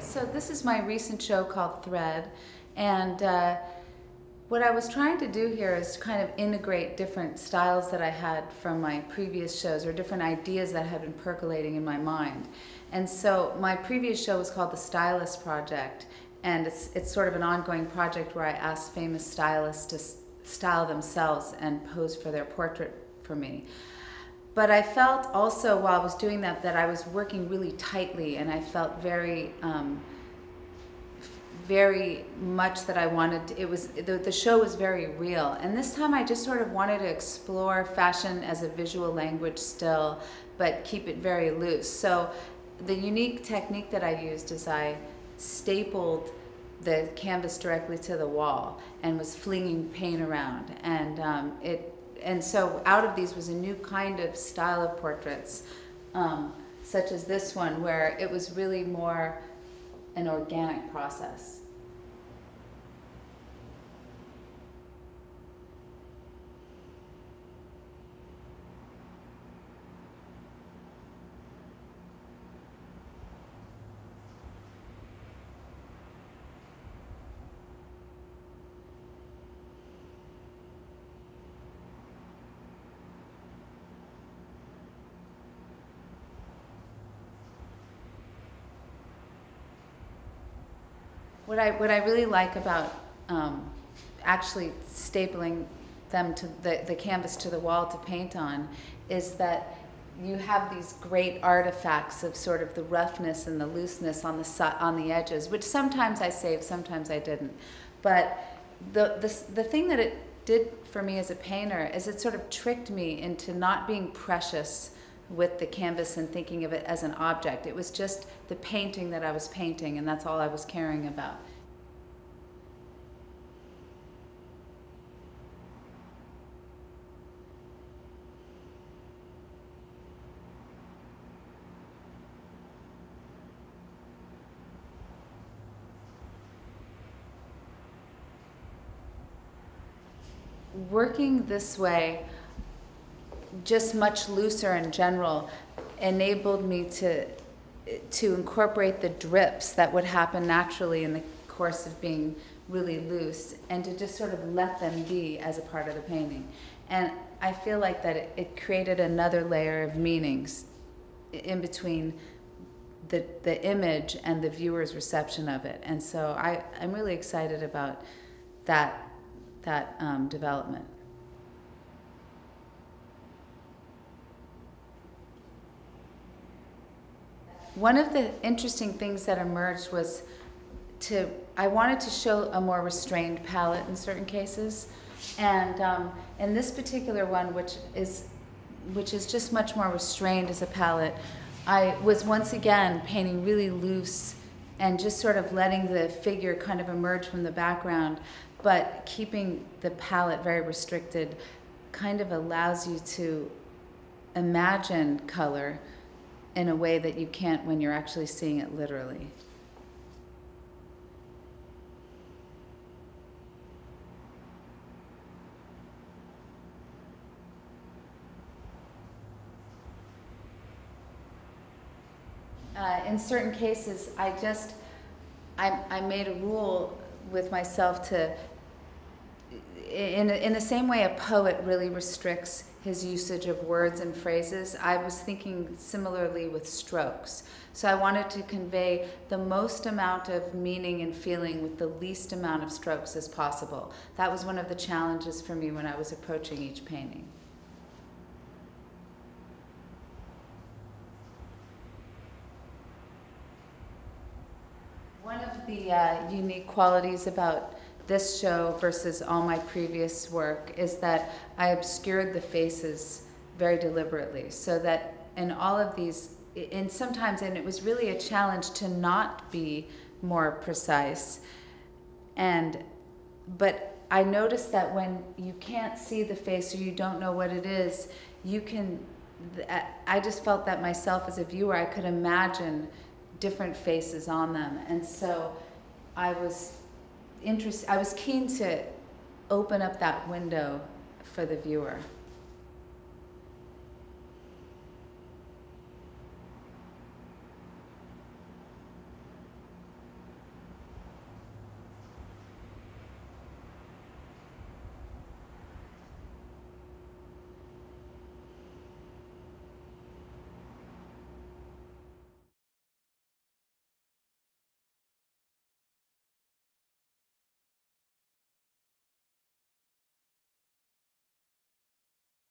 So this is my recent show called Thread, and what I was trying to do here is kind of integrate different styles that I had from my previous shows, or different ideas that had been percolating in my mind. And so my previous show was called The Stylist Project, and it's sort of an ongoing project where I ask famous stylists to style themselves and pose for their portrait for me. But I felt also while I was doing that that I was working really tightly, and I felt very very much that I wanted to, the show was very real. And this time I just sort of wanted to explore fashion as a visual language still, but keep it very loose. So the unique technique that I used is I stapled the canvas directly to the wall and was flinging paint around. And so out of these was a new kind of style of portraits, such as this one, where it was really more an organic process. What I really like about actually stapling them to the canvas to the wall to paint on is that you have these great artifacts of sort of the roughness and the looseness on the edges, which sometimes I saved, sometimes I didn't. But the thing that it did for me as a painter is it sort of tricked me into not being precious with the canvas and thinking of it as an object. It was just the painting that I was painting, and that's all I was caring about. Working this way, just much looser in general, enabled me to incorporate the drips that would happen naturally in the course of being really loose, and to just sort of let them be as a part of the painting. And I feel like that it created another layer of meanings in between the image and the viewer's reception of it. And so I'm really excited about that development. One of the interesting things that emerged was I wanted to show a more restrained palette in certain cases, and in this particular one, which is just much more restrained as a palette, I was once again painting really loose and just sort of letting the figure kind of emerge from the background, but keeping the palette very restricted kind of allows you to imagine color in a way that you can't when you're actually seeing it literally. In certain cases, I made a rule with myself to, in the same way a poet really restricts his usage of words and phrases, I was thinking similarly with strokes. So I wanted to convey the most amount of meaning and feeling with the least amount of strokes as possible. That was one of the challenges for me when I was approaching each painting. One of the unique qualities about this show versus all my previous work is that I obscured the faces very deliberately, so that in all of these, and it was really a challenge to not be more precise. But I noticed that when you can't see the face or you don't know what it is, I just felt that myself as a viewer, I could imagine different faces on them, and so I was keen to open up that window for the viewer.